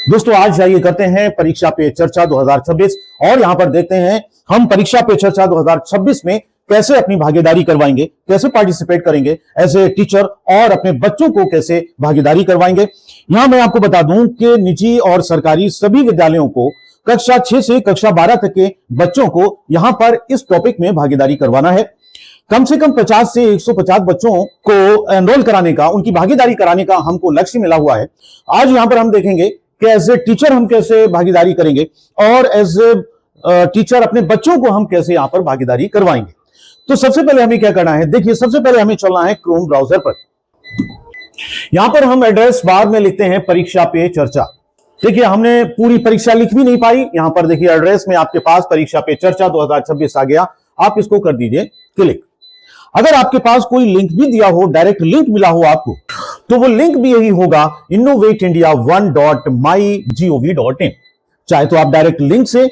दोस्तों आज आइए करते हैं परीक्षा पे चर्चा 2026 और यहां पर देखते हैं हम परीक्षा पे चर्चा 2026 में कैसे अपनी भागीदारी करवाएंगे, कैसे पार्टिसिपेट करेंगे एज ए टीचर और अपने बच्चों को कैसे भागीदारी करवाएंगे। यहां मैं आपको बता दूं कि निजी और सरकारी सभी विद्यालयों को कक्षा 6 से कक्षा 12 तक के बच्चों को यहां पर इस टॉपिक में भागीदारी करवाना है। कम से कम 50 से 150 बच्चों को एनरोल कराने का, उनकी भागीदारी कराने का हमको लक्ष्य मिला हुआ है। आज यहां पर हम देखेंगे कि एज ए टीचर हम कैसे भागीदारी करेंगे और एज ए टीचर अपने बच्चों को हम कैसे यहां पर भागीदारी करवाएंगे। तो सबसे पहले हमें क्या करना है, देखिए सबसे पहले हमें चलना है क्रोम ब्राउजर पर। यहां पर हम एड्रेस बार में लिखते हैं परीक्षा पे चर्चा। देखिए हमने पूरी परीक्षा लिख भी नहीं पाई, यहां पर देखिए एड्रेस में आपके पास परीक्षा पे चर्चा 2026 आ गया। आप इसको कर दीजिए क्लिक। अगर आपके पास कोई लिंक भी दिया हो, डायरेक्ट लिंक मिला हो आपको, तो वो लिंक भी यही होगा innovateindia1.mygov.in। चाहे तो आप डायरेक्ट लिंक से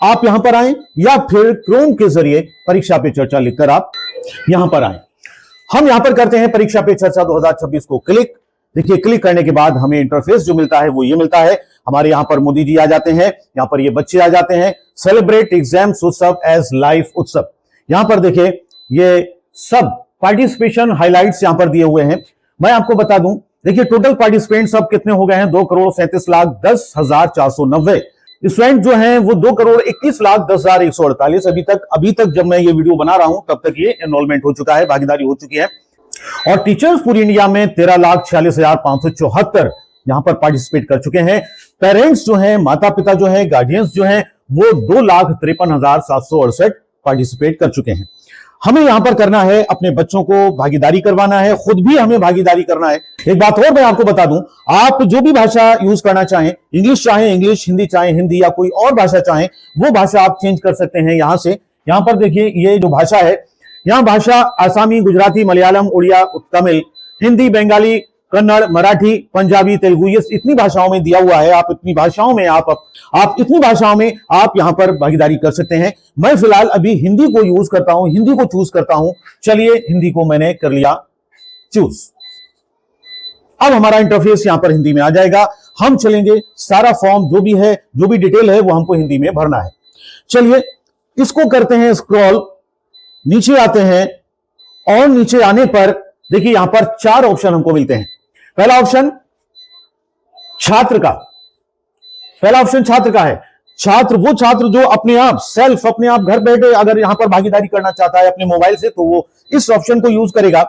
आप यहां पर आए या फिर क्रोम के जरिए परीक्षा पे चर्चा लिखकर आप यहां पर आए। हम यहां पर करते हैं परीक्षा पे चर्चा 2026 को क्लिक। देखिए क्लिक करने के बाद हमें इंटरफेस जो मिलता है वो ये मिलता है। हमारे यहां पर मोदी जी आ जाते हैं, यहां पर ये बच्चे आ जाते हैं। सेलिब्रेट एग्जाम्स उत्सव एज लाइफ उत्सव। यहां पर देखिए ये सब पार्टिसिपेशन हाइलाइट्स यहां पर दिए हुए हैं। मैं आपको बता दूं, देखिए टोटल पार्टिसिपेंट सब कितने हो गए हैं, 2,37,10,490। स्टूडेंट जो हैं वो 2,21,10,148। अभी तक जब मैं ये वीडियो बना रहा हूं तब तक ये एनरोलमेंट हो चुका है, भागीदारी हो चुकी है। और टीचर्स पूरी इंडिया में 13,46,574 यहां पर पार्टिसिपेट कर चुके हैं। पेरेंट्स जो हैं, माता पिता जो हैं, गार्डियंस जो हैं, वो 2,53,768 पार्टिसिपेट कर चुके हैं। हमें यहां पर करना है, अपने बच्चों को भागीदारी करवाना है, खुद भी हमें भागीदारी करना है। एक बात और मैं आपको बता दूं, आप जो भी भाषा यूज करना चाहें, इंग्लिश चाहें इंग्लिश, हिंदी चाहें हिंदी, या कोई और भाषा चाहें वो भाषा आप चेंज कर सकते हैं यहां से। यहां पर देखिए ये जो भाषा है, यहां भाषा आसामी, गुजराती, मलयालम, उड़िया, तमिल, हिंदी, बंगाली, कन्नड़, मराठी, पंजाबी, तेलुगु, ये इतनी भाषाओं में दिया हुआ है। आप इतनी भाषाओं में आप यहां पर भागीदारी कर सकते हैं। मैं फिलहाल अभी हिंदी को यूज करता हूं, हिंदी को चूज करता हूं। चलिए हिंदी को मैंने कर लिया चूज। अब हमारा इंटरफेस यहां पर हिंदी में आ जाएगा। हम चलेंगे, सारा फॉर्म जो भी है, जो भी डिटेल है वो हमको हिंदी में भरना है। चलिए इसको करते हैं स्क्रॉल, नीचे आते हैं और नीचे आने पर देखिए यहां पर 4 ऑप्शन हमको मिलते हैं। पहला ऑप्शन छात्र का, पहला ऑप्शन छात्र का है। छात्र वो छात्र जो अपने आप अपने आप घर बैठे अगर यहां पर भागीदारी करना चाहता है अपने मोबाइल से, तो वो इस ऑप्शन को यूज करेगा।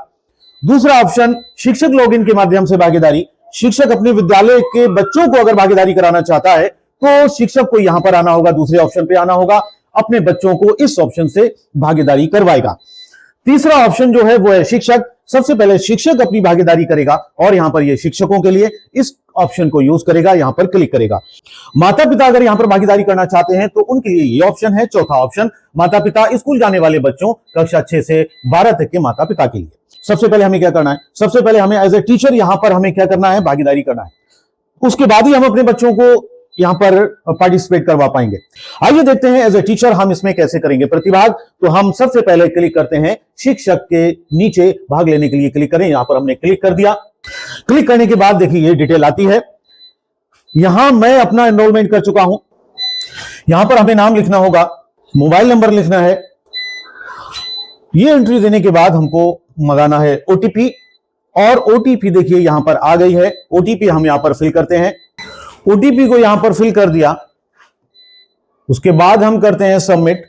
दूसरा ऑप्शन शिक्षक लॉगिन के माध्यम से भागीदारी। शिक्षक अपने विद्यालय के बच्चों को अगर भागीदारी कराना चाहता है तो शिक्षक को यहां पर आना होगा, दूसरे ऑप्शन पे आना होगा, अपने बच्चों को इस ऑप्शन से भागीदारी करवाएगा। तीसरा ऑप्शन जो है वो है शिक्षक। सबसे पहले शिक्षक अपनी भागीदारी करेगा और यहां पर ये शिक्षकों के लिए इस ऑप्शन को यूज करेगा, यहां पर क्लिक करेगा। माता पिता अगर यहां पर भागीदारी करना चाहते हैं तो उनके लिए ये ऑप्शन है, चौथा ऑप्शन, माता पिता, स्कूल जाने वाले बच्चों, कक्षा 6 से 12 तक के माता पिता के लिए। सबसे पहले हमें क्या करना है, सबसे पहले हमें एज ए टीचर यहां पर हमें क्या करना है, भागीदारी करना है। उसके बाद ही हम अपने बच्चों को यहां पर पार्टिसिपेट करवा पाएंगे। आइए देखते हैं एज ए टीचर हम इसमें कैसे करेंगे प्रतिभाग। तो हम सबसे पहले क्लिक करते हैं शिक्षक के नीचे, भाग लेने के लिए क्लिक करें। यहां पर हमने क्लिक कर दिया। क्लिक करने के बाद देखिए ये डिटेल आती है। यहां मैं अपना एनरोलमेंट कर चुका हूं। यहां पर हमें नाम लिखना होगा, मोबाइल नंबर लिखना है। ये एंट्री देने के बाद हमको मंगाना है ओटीपी, और ओटीपी देखिए यहां पर आ गई है। ओटीपी हम यहां पर फिल करते हैं। ओटीपी को यहां पर फिल कर दिया, उसके बाद हम करते हैं सबमिट।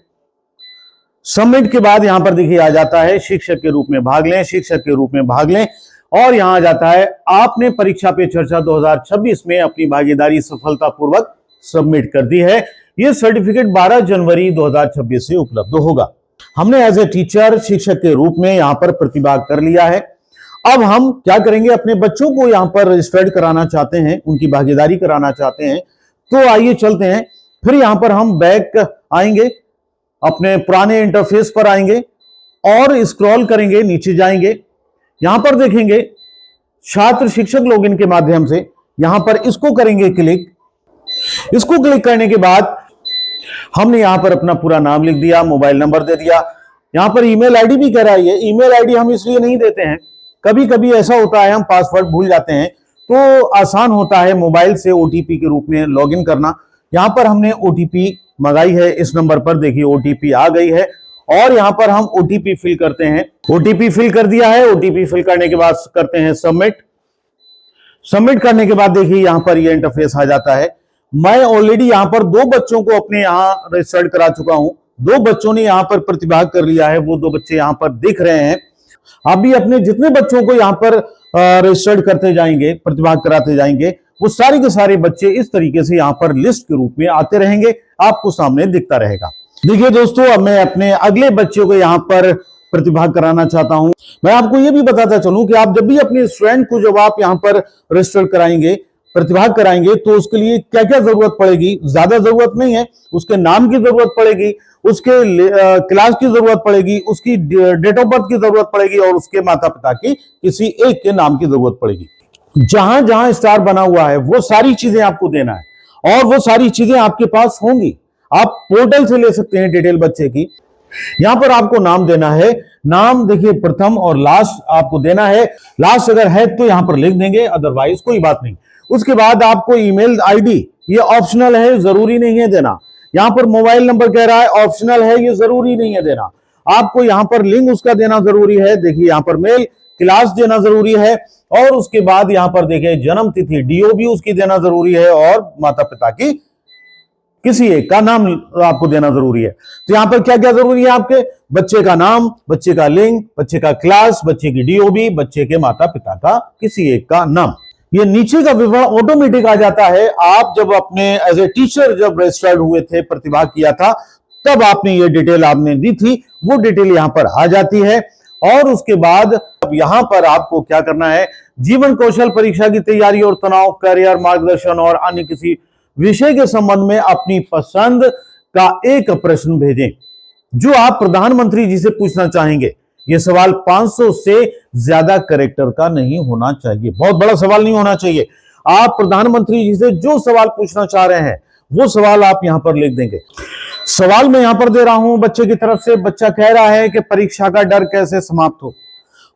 सबमिट के बाद यहां पर देखिए आ जाता है शिक्षक के रूप में भाग लें, शिक्षक के रूप में भाग लें, और यहां आ जाता है आपने परीक्षा पे चर्चा 2026 में अपनी भागीदारी सफलतापूर्वक सबमिट कर दी है। यह सर्टिफिकेट 12 जनवरी 2026 से उपलब्ध होगा। हमने एज ए टीचर शिक्षक के रूप में यहां पर प्रतिभाग कर लिया है। अब हम क्या करेंगे, अपने बच्चों को यहां पर रजिस्टर्ड कराना चाहते हैं, उनकी भागीदारी कराना चाहते हैं। तो आइए चलते हैं, फिर यहां पर हम बैक आएंगे, अपने पुराने इंटरफेस पर आएंगे और स्क्रॉल करेंगे, नीचे जाएंगे। यहां पर देखेंगे छात्र शिक्षक लॉगिन के माध्यम से, यहां पर इसको करेंगे क्लिक। इसको क्लिक करने के बाद हमने यहां पर अपना पूरा नाम लिख दिया, मोबाइल नंबर दे दिया। यहां पर ईमेल आईडी भी कह रहा है। ईमेल आईडी हम इसलिए नहीं देते हैं, कभी कभी ऐसा होता है हम पासवर्ड भूल जाते हैं, तो आसान होता है मोबाइल से ओटीपी के रूप में लॉगिन करना। यहां पर हमने ओटीपी मंगाई है, इस नंबर पर देखिए ओटीपी आ गई है और यहां पर हम ओटीपी फिल करते हैं। ओटीपी फिल कर दिया है। ओटीपी फिल करने के बाद करते हैं सबमिट। सबमिट करने के बाद देखिए यहां पर ये इंटरफेस आ जाता है। मैं ऑलरेडी यहां पर 2 बच्चों को अपने यहां रजिस्टर्ड करा चुका हूं। 2 बच्चों ने यहां पर प्रतिभाग कर लिया है, वो 2 बच्चे यहां पर दिख रहे हैं। आप भी अपने जितने बच्चों को यहां पर रजिस्टर्ड करते जाएंगे, प्रतिभाग कराते जाएंगे, वो सारे के सारे बच्चे इस तरीके से यहां पर लिस्ट के रूप में आते रहेंगे, आपको सामने दिखता रहेगा। देखिए दोस्तों, अब मैं अपने अगले बच्चे को यहां पर प्रतिभाग कराना चाहता हूं। मैं आपको यह भी बताता चलूं कि आप जब भी अपने स्टूडेंट को जब आप यहां पर रजिस्टर कराएंगे, प्रतिभाग कराएंगे, तो उसके लिए क्या क्या जरूरत पड़ेगी, ज्यादा जरूरत नहीं है। उसके नाम की जरूरत पड़ेगी, उसके क्लास की जरूरत पड़ेगी, उसकी डेट ऑफ बर्थ की जरूरत पड़ेगी और उसके माता पिता की किसी एक के नाम की जरूरत पड़ेगी। जहां जहां स्टार बना हुआ है वो सारी चीजें आपको देना है और वो सारी चीजें आपके पास होंगी। आप पोर्टल से ले सकते हैं डिटेल बच्चे की। यहां पर आपको नाम देना है। नाम देखिए प्रथम और लास्ट आपको देना है। लास्ट अगर है तो यहां पर लिख देंगे, अदरवाइज कोई बात नहीं। उसके बाद आपको ईमेल आईडी, ये ऑप्शनल है, जरूरी नहीं है देना। यहां पर मोबाइल नंबर कह रहा है, ऑप्शनल है, ये जरूरी नहीं है देना। आपको यहां पर लिंक उसका देना जरूरी है। देखिए यहां पर मेल, क्लास देना जरूरी है और उसके बाद यहां पर देखिए जन्म तिथि, डीओबी उसकी देना जरूरी है और माता पिता की किसी एक का नाम आपको देना जरूरी है। तो यहां पर क्या क्या जरूरी है आपके? बच्चे का नाम, बच्चे का लिंग, बच्चे का क्लास, बच्चे की डीओबी, बच्चे के माता पिता का किसी एक का नाम। ये नीचे का विवरण ऑटोमेटिक आ जाता है। आप जब अपने एज ए टीचर जब रजिस्टर्ड हुए थे, प्रतिभाग किया था, तब आपने ये डिटेल आपने दी थी, वो डिटेल यहां पर आ जाती है। और उसके बाद अब यहां पर आपको क्या करना है, जीवन कौशल परीक्षा की तैयारी और तनाव, करियर मार्गदर्शन और अन्य किसी विषय के संबंध में अपनी पसंद का एक प्रश्न भेजें जो आप प्रधानमंत्री जी से पूछना चाहेंगे। यह सवाल 500 से ज्यादा कैरेक्टर का नहीं होना चाहिए, बहुत बड़ा सवाल नहीं होना चाहिए। आप प्रधानमंत्री जी से जो सवाल पूछना चाह रहे हैं वो सवाल आप यहां पर लिख देंगे। सवाल मैं यहां पर दे रहा हूं बच्चे की तरफ से। बच्चा कह रहा है कि परीक्षा का डर कैसे समाप्त हो।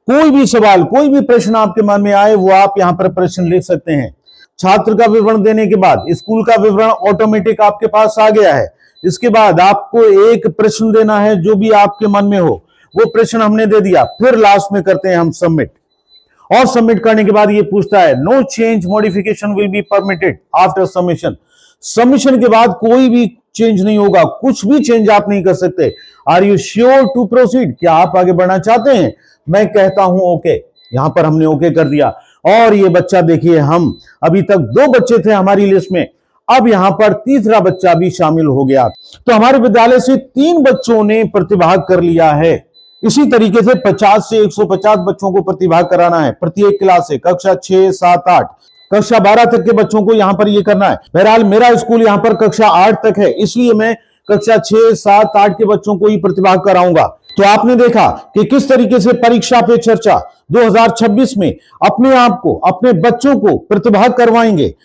कोई भी सवाल, कोई भी प्रश्न आपके मन में आए, वो आप यहां पर प्रश्न लिख सकते हैं। छात्र का विवरण देने के बाद स्कूल का विवरण ऑटोमेटिक आपके पास आ गया है। इसके बाद आपको एक प्रश्न देना है जो भी आपके मन में हो, वो प्रश्न हमने दे दिया। फिर लास्ट में करते हैं हम सबमिट। और सबमिट करने के बाद ये पूछता है no change modification will be permitted after submission. Submission के बाद कोई भी चेंज नहीं होगा, कुछ भी चेंज आप नहीं कर सकते। Are you sure to proceed? क्या आप आगे बढ़ना चाहते हैं? मैं कहता हूं ओके। यहां पर हमने ओके कर दिया और ये बच्चा देखिए, हम अभी तक 2 बच्चे थे हमारी लिस्ट में, अब यहां पर तीसरा बच्चा भी शामिल हो गया। तो हमारे विद्यालय से 3 बच्चों ने प्रतिभाग कर लिया है। इसी तरीके से 50 से 150 बच्चों को प्रतिभाग कराना है प्रत्येक क्लास से, कक्षा 6, 7, 8, कक्षा 12 तक के बच्चों को यहां पर यह करना है। बहरहाल मेरा स्कूल यहां पर कक्षा 8 तक है, इसलिए मैं कक्षा 6, 7, 8 के बच्चों को ही प्रतिभाग कराऊंगा। तो आपने देखा कि किस तरीके से परीक्षा पे चर्चा 2026 में अपने आप को, अपने बच्चों को प्रतिभाग करवाएंगे।